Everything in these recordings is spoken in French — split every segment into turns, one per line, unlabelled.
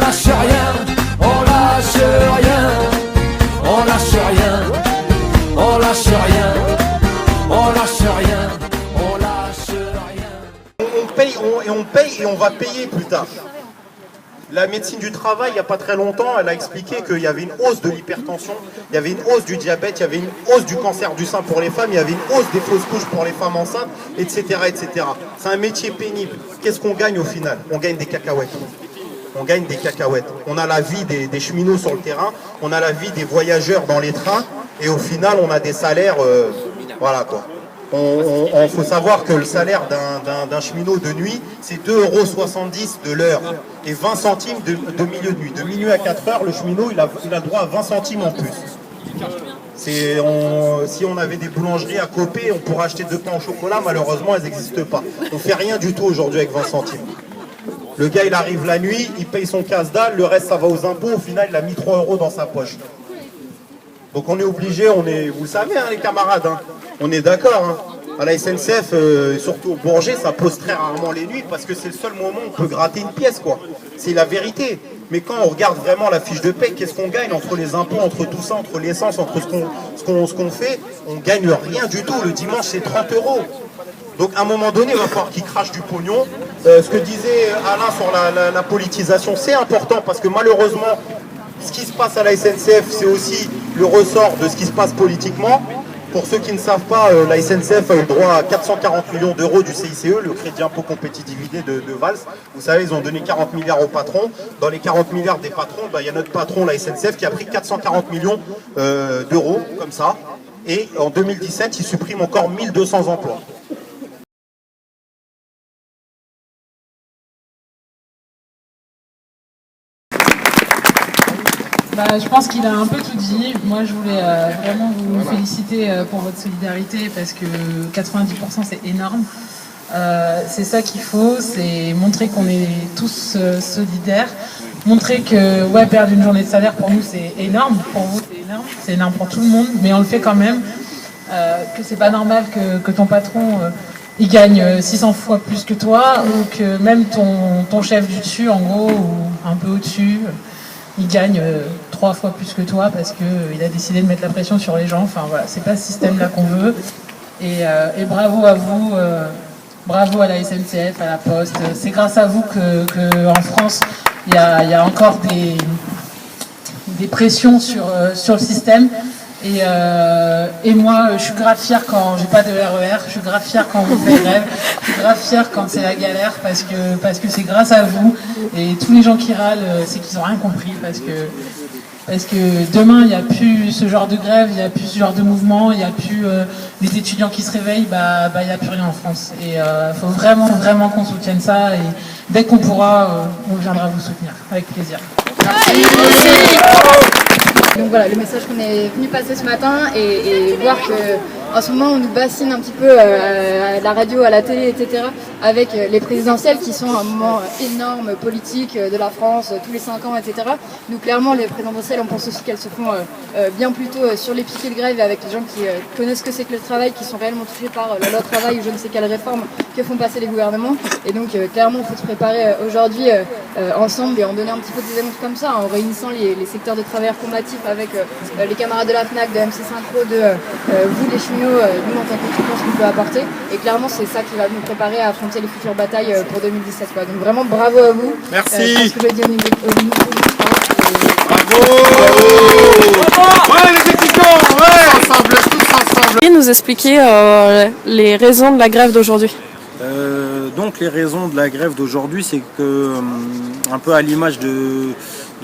lâche rien, on lâche rien, on lâche rien, on lâche rien, on lâche rien, on lâche rien.
On paye et on va payer plus tard. La médecine du travail, il n'y a pas très longtemps, elle a expliqué qu'il y avait une hausse de l'hypertension, il y avait une hausse du diabète, il y avait une hausse du cancer du sein pour les femmes, il y avait une hausse des fausses couches pour les femmes enceintes, etc. etc. C'est un métier pénible. Qu'est-ce qu'on gagne au final? On gagne des cacahuètes. On gagne des cacahuètes. On a la vie des cheminots sur le terrain, on a la vie des voyageurs dans les trains, et au final, on a des salaires, voilà quoi. Il faut savoir que le salaire d'un cheminot de nuit, c'est 2,70 € de l'heure et 20 centimes de milieu de nuit. De minuit à 4 heures, le cheminot, il a droit à 20 centimes en plus. Si on avait des boulangeries à Copé, on pourrait acheter 2 pains au chocolat. Malheureusement, elles n'existent pas. On ne fait rien du tout aujourd'hui avec 20 centimes. Le gars, il arrive la nuit, il paye son casse-dalle, le reste, ça va aux impôts. Au final, il a mis 3 € dans sa poche. Donc on est obligé, vous le savez, hein, les camarades, hein, on est d'accord. Hein. À la SNCF, surtout au Bourget, ça pose très rarement les nuits parce que c'est le seul moment où on peut gratter une pièce, quoi. C'est la vérité. Mais quand on regarde vraiment la fiche de paie, qu'est-ce qu'on gagne entre les impôts, entre tout ça, entre l'essence, entre ce qu'on fait? On gagne rien du tout. Le dimanche, c'est 30 €. Donc à un moment donné, il va falloir qu'ils crachent du pognon. Ce que disait Alain sur la politisation, c'est important parce que malheureusement, ce qui se passe à la SNCF, c'est aussi le ressort de ce qui se passe politiquement. Pour ceux qui ne savent pas, la SNCF a eu le droit à 440 millions d'euros du CICE, le crédit impôt compétitivité de Valls. Vous savez, ils ont donné 40 milliards aux patrons. Dans les 40 milliards des patrons, il y a notre patron, la SNCF, qui a pris 440 millions d'euros, comme ça. Et en 2017, il supprime encore 1200 emplois.
Je pense qu'il a un peu tout dit. Moi, je voulais vraiment vous féliciter pour votre solidarité parce que 90% c'est énorme. C'est ça qu'il faut, c'est montrer qu'on est tous solidaires. Montrer que perdre une journée de salaire pour nous c'est énorme, pour vous c'est énorme pour tout le monde, mais on le fait quand même. Que c'est pas normal que ton patron il gagne 600 fois plus que toi, ou que même ton chef du dessus en gros, ou un peu au-dessus, il gagne 3 fois plus que toi parce qu'il a décidé de mettre la pression sur les gens. Enfin voilà, c'est pas ce système-là qu'on veut. Et bravo à vous, bravo à la SNCF, à la Poste. C'est grâce à vous que en France, il y a encore des pressions sur le système. Et moi, je suis grave fière quand j'ai pas de RER, je suis grave fière quand vous faites grève, je suis grave fière quand c'est la galère parce que c'est grâce à vous. Et tous les gens qui râlent, c'est qu'ils ont rien compris parce que demain il n'y a plus ce genre de grève, il n'y a plus ce genre de mouvement, il n'y a plus des étudiants qui se réveillent, il n'y a plus rien en France. Et il faut vraiment qu'on soutienne ça, et dès qu'on pourra, on viendra vous soutenir, avec plaisir.
Merci. Donc voilà, le message qu'on est venu passer ce matin, et voir qu'en ce moment on nous bassine un petit peu à la radio, à la télé, etc. avec les présidentielles qui sont un moment énorme politique de la France tous les 5 ans, etc. Nous clairement les présidentielles, on pense aussi qu'elles se font bien plutôt sur les piquets de grève, avec les gens qui connaissent ce que c'est que le travail, qui sont réellement touchés par la loi travail ou je ne sais quelle réforme que font passer les gouvernements. Et donc clairement il faut se préparer aujourd'hui ensemble et en donner un petit peu des annonces comme ça, en réunissant les secteurs de travailleurs combatifs avec les camarades de la FNAC, de MC Synchro, de vous les cheminots, nous en tant qu'étudiants, ce qu'on peut apporter. Et clairement c'est ça qui va nous préparer à affronter les futures batailles pour 2017. Quoi. Donc vraiment bravo à vous.
Merci.
Je pense que je le dis au niveau
Bravo. Ouais, les étudiants, ensemble, tous ensemble.
Vous pouvez nous expliquer les raisons de la grève d'aujourd'hui?
Donc les raisons de la grève d'aujourd'hui, c'est que, un peu à l'image de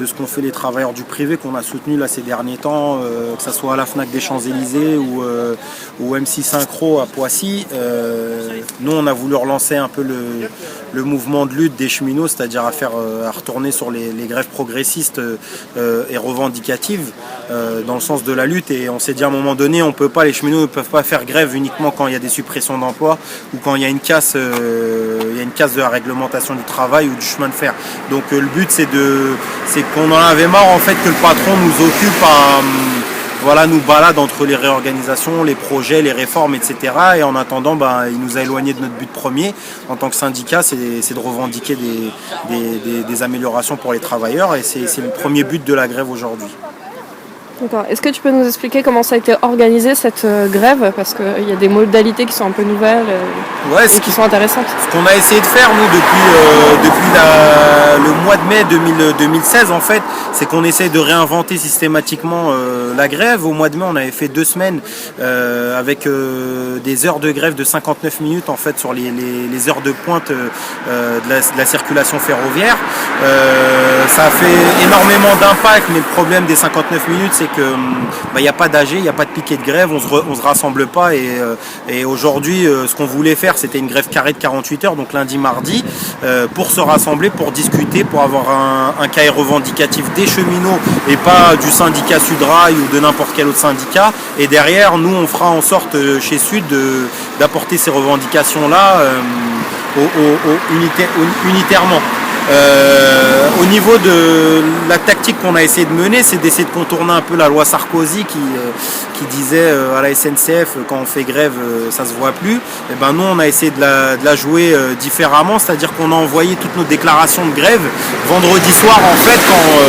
ce qu'ont fait les travailleurs du privé qu'on a soutenu là ces derniers temps, que ce soit à la FNAC des Champs-Élysées ou MC Synchro à Poissy, nous on a voulu relancer un peu le mouvement de lutte des cheminots, c'est-à-dire à retourner sur les grèves progressistes et revendicatives dans le sens de la lutte. Et on s'est dit à un moment donné, les cheminots ne peuvent pas faire grève uniquement quand il y a des suppressions d'emplois ou quand il y a une casse de la réglementation du travail ou du chemin de fer. Donc le but c'est qu'on en avait marre en fait que le patron nous occupe voilà, nous balade entre les réorganisations, les projets, les réformes, etc. Et en attendant, il nous a éloignés de notre but premier en tant que syndicat, c'est de revendiquer des améliorations pour les travailleurs, et c'est le premier but de la grève aujourd'hui.
D'accord. Est-ce que tu peux nous expliquer comment ça a été organisé cette grève? Parce qu'il y a des modalités qui sont un peu nouvelles et qui sont intéressantes.
Ce qu'on a essayé de faire, nous, depuis le mois de mai 2016, en fait, c'est qu'on essaye de réinventer systématiquement la grève. Au mois de mai, on avait fait 2 semaines avec des heures de grève de 59 minutes, en fait, sur les heures de pointe de la circulation ferroviaire. Ça a fait énormément d'impact, mais le problème des 59 minutes, c'est que il n'y a pas d'AG, il n'y a pas de piquet de grève, on se rassemble pas, et aujourd'hui ce qu'on voulait faire, c'était une grève carrée de 48 heures, donc lundi, mardi, pour se rassembler, pour discuter, pour avoir un cahier revendicatif des cheminots et pas du syndicat Sudrail ou de n'importe quel autre syndicat. Et derrière, nous, on fera en sorte chez Sud d'apporter ces revendications-là unitairement. Au niveau de la tactique qu'on a essayé de mener, c'est d'essayer de contourner un peu la loi Sarkozy qui disait à la SNCF, quand on fait grève, ça se voit plus. Et nous, on a essayé de la jouer différemment, c'est-à-dire qu'on a envoyé toutes nos déclarations de grève vendredi soir, en fait, quand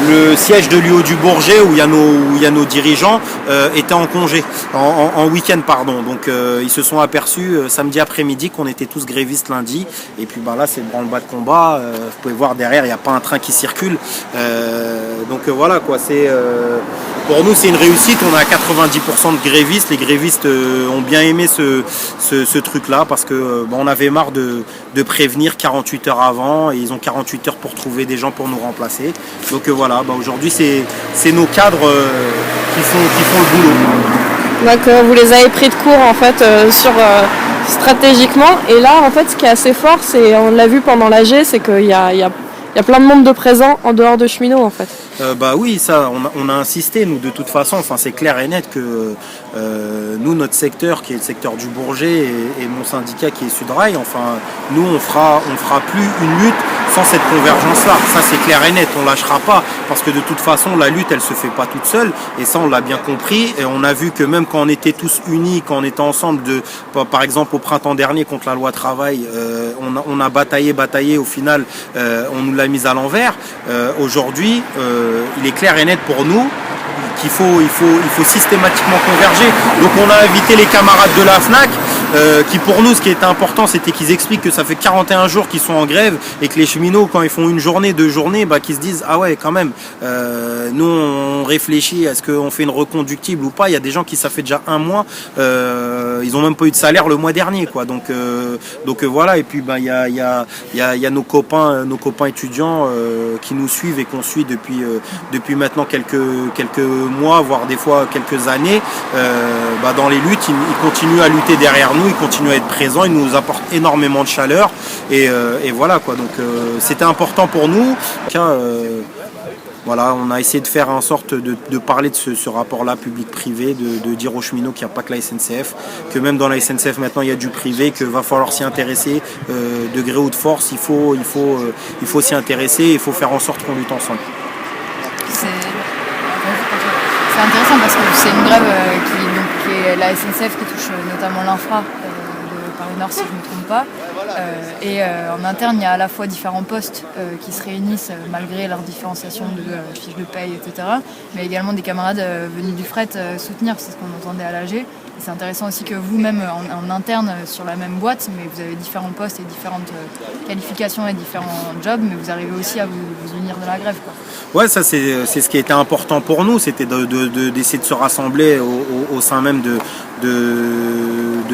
le siège de l'UO du Bourget, où il y a nos dirigeants, était en congé, en week-end, pardon. Donc ils se sont aperçus samedi après-midi qu'on était tous grévistes lundi, et puis là, c'est le branle-bas de combat. Vous pouvez voir derrière, il n'y a pas un train qui circule. Donc voilà quoi, pour nous c'est une réussite. On a 90% de grévistes. Les grévistes ont bien aimé ce truc-là, parce que on avait marre de prévenir 48 heures avant, et ils ont 48 heures pour trouver des gens pour nous remplacer. Donc voilà, aujourd'hui c'est nos cadres qui font le boulot.
Donc vous les avez pris de court en fait stratégiquement, et là en fait ce qui est assez fort, c'est, on l'a vu pendant l'AG, c'est qu'il y a plein de monde de présents en dehors de cheminots en fait.
Oui, ça on a insisté, nous, de toute façon, c'est clair et net que nous, notre secteur qui est le secteur du Bourget, et mon syndicat qui est Sudrail, nous on fera plus une lutte sans cette convergence-là. Ça c'est clair et net, on lâchera pas, parce que de toute façon la lutte elle se fait pas toute seule, et ça on l'a bien compris, et on a vu que même quand on était tous unis, quand on était ensemble, par exemple au printemps dernier contre la loi travail, on a bataillé, au final on nous l'a mise à l'envers. Aujourd'hui il est clair et net pour nous qu'il faut systématiquement converger. Donc on a invité les camarades de la FNAC, qui pour nous, ce qui était important, c'était qu'ils expliquent que ça fait 41 jours qu'ils sont en grève, et que les cheminots, quand ils font une journée, 2 journées, qu'ils se disent ah ouais, quand même, nous on réfléchit à ce qu'on fait une reconductible ou pas. Il y a des gens qui, ça fait déjà 1 mois, ils ont même pas eu de salaire le mois dernier, quoi. Donc voilà. Et puis il y a nos copains étudiants qui nous suivent et qu'on suit depuis maintenant quelques mois, voire des fois quelques années. Dans les luttes, ils continuent à lutter derrière nous, ils continuent à être présents, ils nous apportent énormément de chaleur, et voilà quoi. Donc c'était important pour nous. Voilà, on a essayé de faire en sorte de parler de ce rapport-là public-privé, de dire aux cheminots qu'il n'y a pas que la SNCF, que même dans la SNCF maintenant il y a du privé, qu'il va falloir s'y intéresser de gré ou de force. Il faut s'y intéresser, il faut faire en sorte qu'on lutte ensemble.
C'est intéressant parce que c'est une grève qui est la SNCF qui touche notamment l'infra de Paris-Nord, si je ne me trompe pas. En interne, il y a à la fois différents postes qui se réunissent malgré leur différenciation de fiches de paye, etc. Mais également des camarades venus du fret soutenir, c'est ce qu'on entendait à l'AG. C'est intéressant aussi que vous-même en interne sur la même boîte, mais vous avez différents postes et différentes qualifications et différents jobs, mais vous arrivez aussi à vous unir de la grève, quoi.
Ouais, ça c'est ce qui était important pour nous, c'était d'essayer de se rassembler au sein même de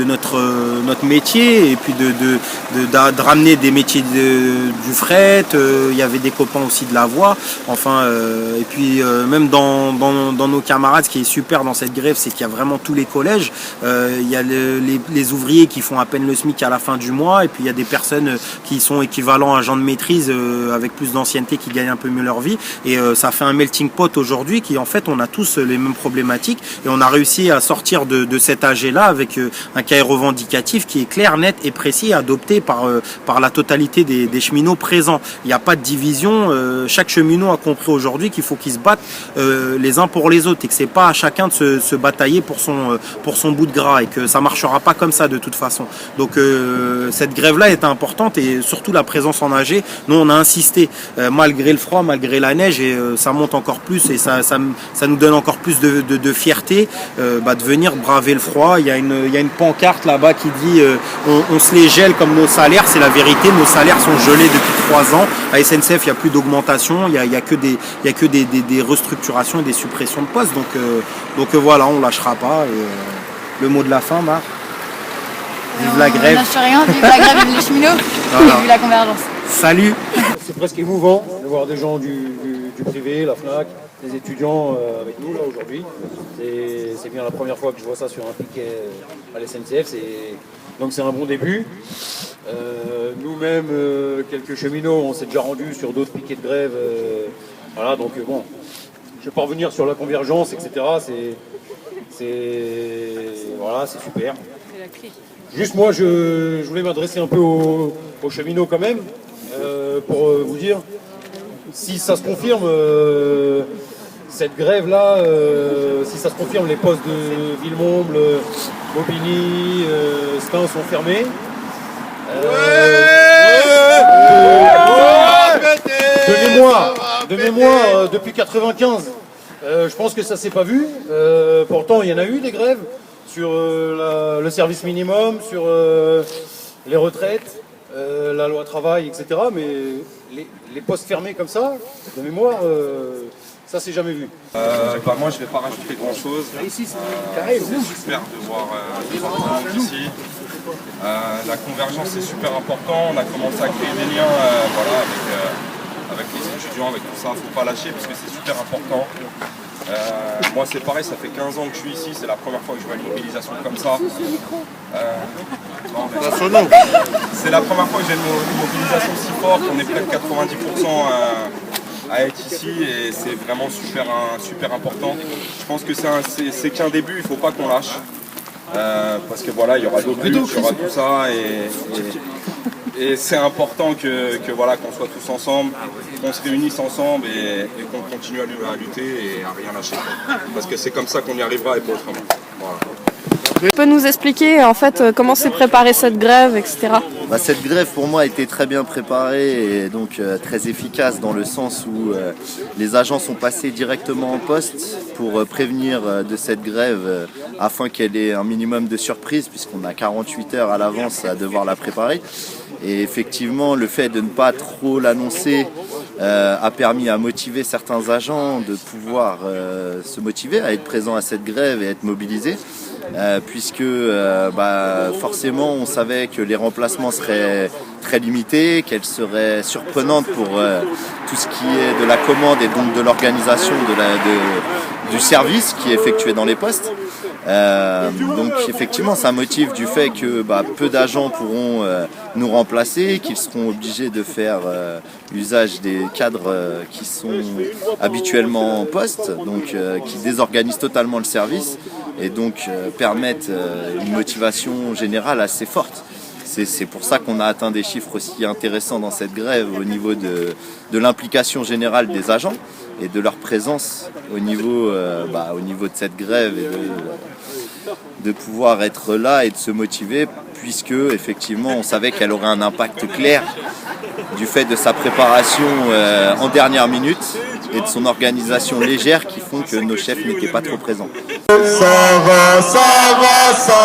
notre métier, et puis de ramener des métiers du fret. Il y avait des copains aussi de la voie, et puis même dans nos camarades, ce qui est super dans cette grève, c'est qu'il y a vraiment tous les collèges. il y a les ouvriers qui font à peine le SMIC à la fin du mois, et puis il y a des personnes qui sont équivalents agents de maîtrise avec plus d'ancienneté qui gagnent un peu mieux leur vie. Et ça fait un melting pot aujourd'hui qui, en fait, on a tous les mêmes problématiques, et on a réussi à sortir de cet AG-là avec un cahier revendicatif qui est clair, net et précis, adopté par la totalité des cheminots présents. Il n'y a pas de division. Chaque cheminot a compris aujourd'hui qu'il faut qu'ils se battent les uns pour les autres, et que c'est pas à chacun de se batailler pour son bout de gras, et que ça marchera pas comme ça de toute façon. Donc cette grève-là est importante, et surtout la présence en AG. Nous, on a insisté malgré le froid, malgré la neige, et ça monte encore plus, et ça nous donne encore plus de fierté de venir braver le froid. Il y a une pancarte là-bas qui dit on se les gèle comme nos salaires. C'est la vérité, nos salaires sont gelés depuis 3 ans. À SNCF, il n'y a plus d'augmentation, il y a que des restructurations et des suppressions de postes. Donc voilà, on lâchera pas. Et, le mot de la fin, Marc. Vive la grève.
On lâche rien, vive la grève, vive les cheminots,
Voilà.
vive la convergence.
Salut.
C'est presque émouvant de voir des gens du privé, la FNAC, des étudiants avec nous là aujourd'hui. C'est bien la première fois que je vois ça sur un piquet à la SNCF, donc c'est un bon début. Nous-mêmes, quelques cheminots, on s'est déjà rendus sur d'autres piquets de grève. Voilà, donc bon, je vais pas revenir sur la convergence, etc. Voilà, c'est super. Juste moi, je voulais m'adresser un peu aux cheminots quand même, pour vous dire, si ça se confirme, cette grève-là, si ça se confirme, les postes de Villemomble, Bobigny, Stein sont fermés. De mémoire, depuis 95, je pense que ça s'est pas vu. Pourtant, il y en a eu des grèves sur le service minimum, sur les retraites, la loi travail, etc. Mais les postes fermés comme ça, de mémoire, ça s'est jamais vu.
Moi je vais pas rajouter grand chose. C'est super de voir tout le monde ici. La convergence c'est super important. On a commencé à créer des liens avec les étudiants, avec tout ça. Faut pas lâcher parce que c'est super important. Moi c'est pareil, ça fait 15 ans que je suis ici, c'est la première fois que je vois une mobilisation comme ça. C'est la première fois que j'ai une mobilisation si forte, on est près de 90% à être ici et c'est vraiment super important. Je pense que c'est qu'un début, il ne faut pas qu'on lâche. Parce que voilà, il y aura d'autres luttes, il y aura tout ça et c'est important qu'on soit tous ensemble, qu'on se réunisse ensemble et qu'on continue à lutter et à rien lâcher. Parce que c'est comme ça qu'on y arrivera et pas autrement. Voilà.
Tu peux nous expliquer en fait comment s'est préparée cette grève, etc.
Cette grève pour moi a été très bien préparée et donc très efficace dans le sens où les agents sont passés directement en poste pour prévenir de cette grève afin qu'elle ait un minimum de surprise puisqu'on a 48 heures à l'avance à devoir la préparer. Et effectivement, le fait de ne pas trop l'annoncer a permis à motiver certains agents de pouvoir se motiver à être présents à cette grève et être mobilisés. Puisque forcément on savait que les remplacements seraient très limités, qu'elles seraient surprenantes pour tout ce qui est de la commande et donc de l'organisation du service qui est effectué dans les postes. Donc effectivement ça motive du fait que peu d'agents pourront nous remplacer, qu'ils seront obligés de faire usage des cadres qui sont habituellement en poste, donc qui désorganisent totalement le service et donc permettent une motivation générale assez forte. C'est pour ça qu'on a atteint des chiffres aussi intéressants dans cette grève au niveau de l'implication générale des agents et de leur présence au niveau de cette grève et de pouvoir être là et de se motiver puisque effectivement on savait qu'elle aurait un impact clair du fait de sa préparation en dernière minute et de son organisation légère qui font que nos chefs n'étaient pas trop présents.
Ça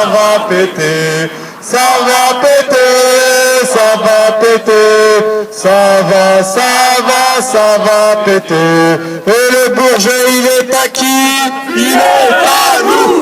va péter, ça va péter, ça va péter, ça va péter. Et le Bourget il est à qui? Il est